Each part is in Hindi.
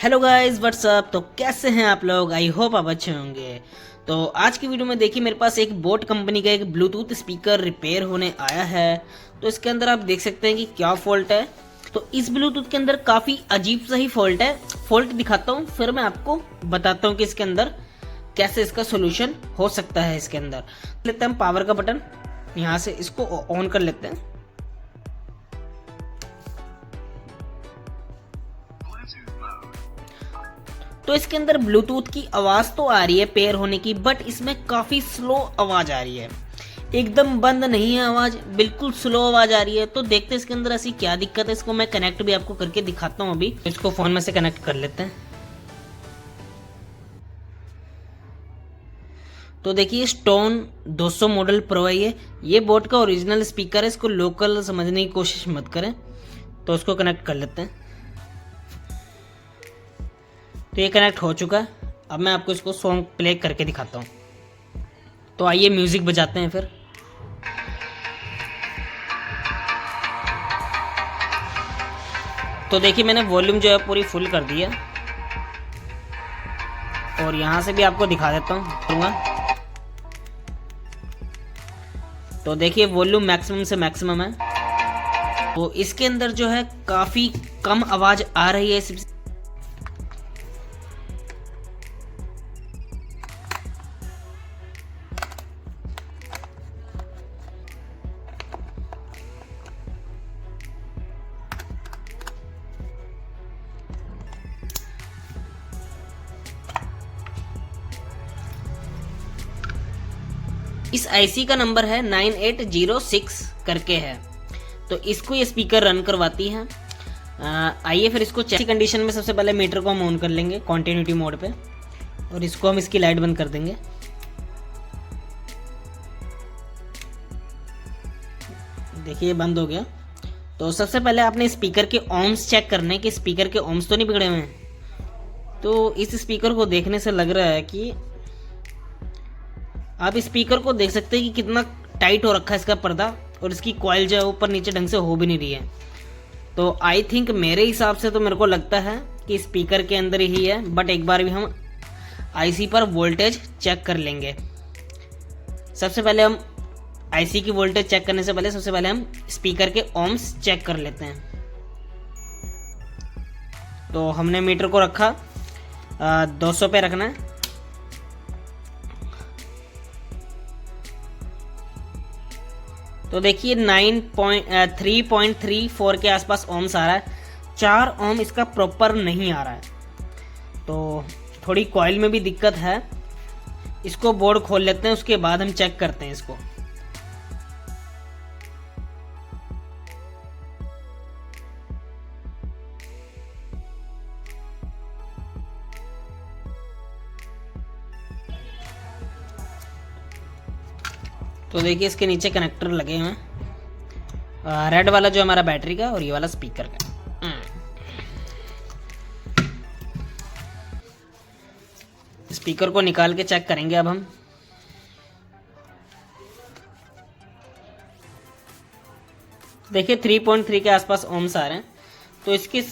Hello guys what's up. तो कैसे हैं आप लोग? आई होप आप अच्छे होंगे। तो आज की वीडियो में देखिए मेरे पास एक बोट कंपनी का एक ब्लूटूथ स्पीकर रिपेयर होने आया है। तो इसके अंदर आप देख सकते हैं कि क्या फॉल्ट है। तो इस ब्लूटूथ के अंदर काफ़ी अजीब सा ही फॉल्ट है। फॉल्ट दिखाता हूँ फिर मैं आपको बताता हूँ कि इसके अंदर कैसे इसका सोल्यूशन हो सकता है। इसके अंदर लेते हैं हम पावर का बटन, यहाँ से इसको ऑन कर लेते हैं। तो इसके अंदर ब्लूटूथ की आवाज़ तो आ रही है पेयर होने की, बट इसमें काफ़ी स्लो आवाज़ आ रही है। एकदम बंद नहीं है आवाज़, बिल्कुल स्लो आवाज़ आ रही है। तो देखते हैं इसके अंदर ऐसी क्या दिक्कत है। इसको मैं कनेक्ट भी आपको करके दिखाता हूँ। अभी इसको फ़ोन में से कनेक्ट कर लेते हैं। तो देखिए स्टोन 200 मॉडल प्रो है ये बोट का ओरिजिनल स्पीकर है। इसको लोकल समझने की कोशिश मत करें। तो इसको कनेक्ट कर लेते हैं। तो ये कनेक्ट हो चुका है। अब मैं आपको इसको सॉन्ग प्ले करके दिखाता हूँ। तो आइए म्यूजिक बजाते हैं फिर। तो देखिए मैंने वॉल्यूम जो है पूरी फुल कर दी है और यहाँ से भी आपको दिखा देता हूँ। तो देखिए वॉल्यूम मैक्सिमम से मैक्सिमम है। तो इसके अंदर जो है काफ़ी कम आवाज़ आ रही है। इस आईसी का नंबर है 9806 करके है। तो इसको ये स्पीकर रन करवाती है। आइए फिर इसको चेक कंडीशन में सबसे पहले मीटर को हम ऑन कर लेंगे कॉन्टिन्यूटी मोड पे और इसको हम इसकी लाइट बंद कर देंगे। देखिए बंद हो गया। तो सबसे पहले आपने स्पीकर के ओम्स चेक करने कि स्पीकर के ओम्स तो नहीं बिगड़े हुए हैं। तो इस स्पीकर को देखने से लग रहा है कि आप स्पीकर को देख सकते हैं कि कितना टाइट हो रखा है इसका पर्दा और इसकी कॉइल जो है ऊपर नीचे ढंग से हो भी नहीं रही है। तो आई थिंक मेरे हिसाब से तो मेरे को लगता है कि स्पीकर के अंदर ही है। बट एक बार भी हम आईसी पर वोल्टेज चेक कर लेंगे। सबसे पहले हम आईसी की वोल्टेज चेक करने से पहले सबसे पहले हम स्पीकर के ओम्स चेक कर लेते हैं। तो हमने मीटर को रखा 200 पे रखना है। तो देखिए 3.34 के आसपास ओम्स आ रहा है। 4 ओम इसका प्रॉपर नहीं आ रहा है। तो थोड़ी कॉइल में भी दिक्कत है। इसको बोर्ड खोल लेते हैं, उसके बाद हम चेक करते हैं इसको। तो देखिए इसके नीचे कनेक्टर लगे हुए हैं। रेड वाला जो हमारा बैटरी का और ये वाला स्पीकर का। स्पीकर को निकाल के चेक करेंगे अब हम। देखिए 3.3 के आसपास ओम्स आ रहे हैं। तो इसके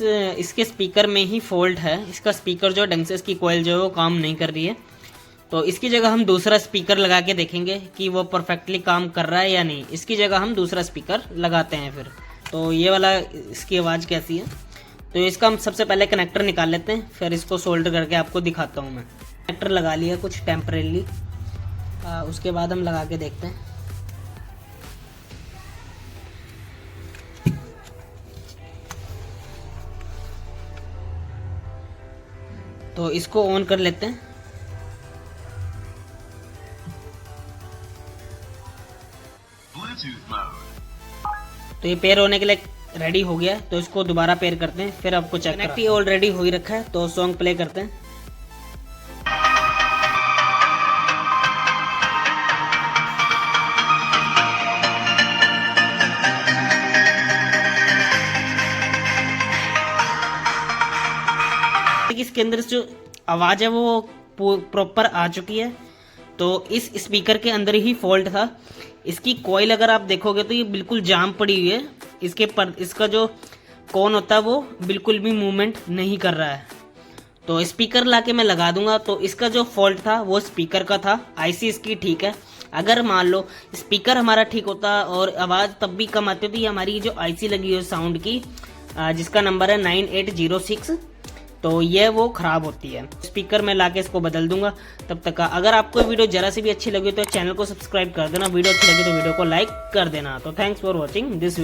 स्पीकर में ही फॉल्ट है। इसका स्पीकर जो ढंग से इसकी कॉइल जो है वो काम नहीं कर रही है। तो इसकी जगह हम दूसरा स्पीकर लगा के देखेंगे कि वो परफेक्टली काम कर रहा है या नहीं। इसकी जगह हम दूसरा स्पीकर लगाते हैं फिर। तो ये वाला इसकी आवाज़ कैसी है। तो इसका हम सबसे पहले कनेक्टर निकाल लेते हैं, फिर इसको सोल्डर करके आपको दिखाता हूँ मैं। कनेक्टर लगा लिया कुछ टेम्परेली। उसके बाद हम लगा के देखते हैं। तो इसको ऑन कर लेते हैं। तो ये पेयर होने के लिए रेडी हो गया। तो इसको दोबारा पेयर करते हैं, फिर आपको चेक कनेक्ट ये ऑलरेडी हो ही रखा है। तो सॉन्ग प्ले करते हैं। इसके अंदर जो आवाज़ है वो प्रॉपर आ चुकी है। तो इस स्पीकर के अंदर ही फॉल्ट था। इसकी कॉइल अगर आप देखोगे तो ये बिल्कुल जाम पड़ी हुई है। इसका जो कौन होता है वो बिल्कुल भी मूवमेंट नहीं कर रहा है। तो स्पीकर लाके मैं लगा दूंगा। तो इसका जो फॉल्ट था वो स्पीकर का था, आईसी इसकी ठीक है। अगर मान लो स्पीकर हमारा ठीक होता और आवाज़ तब भी कम आती थी, हमारी जो आईसी लगी है साउंड की जिसका नंबर है 9806, तो ये वो ख़राब होती है। स्पीकर में लाके इसको बदल दूंगा। तब तक का अगर आपको वीडियो जरा सी भी अच्छी लगी तो चैनल को सब्सक्राइब कर देना, वीडियो अच्छी लगी तो वीडियो को लाइक कर देना। तो thanks for watching this video.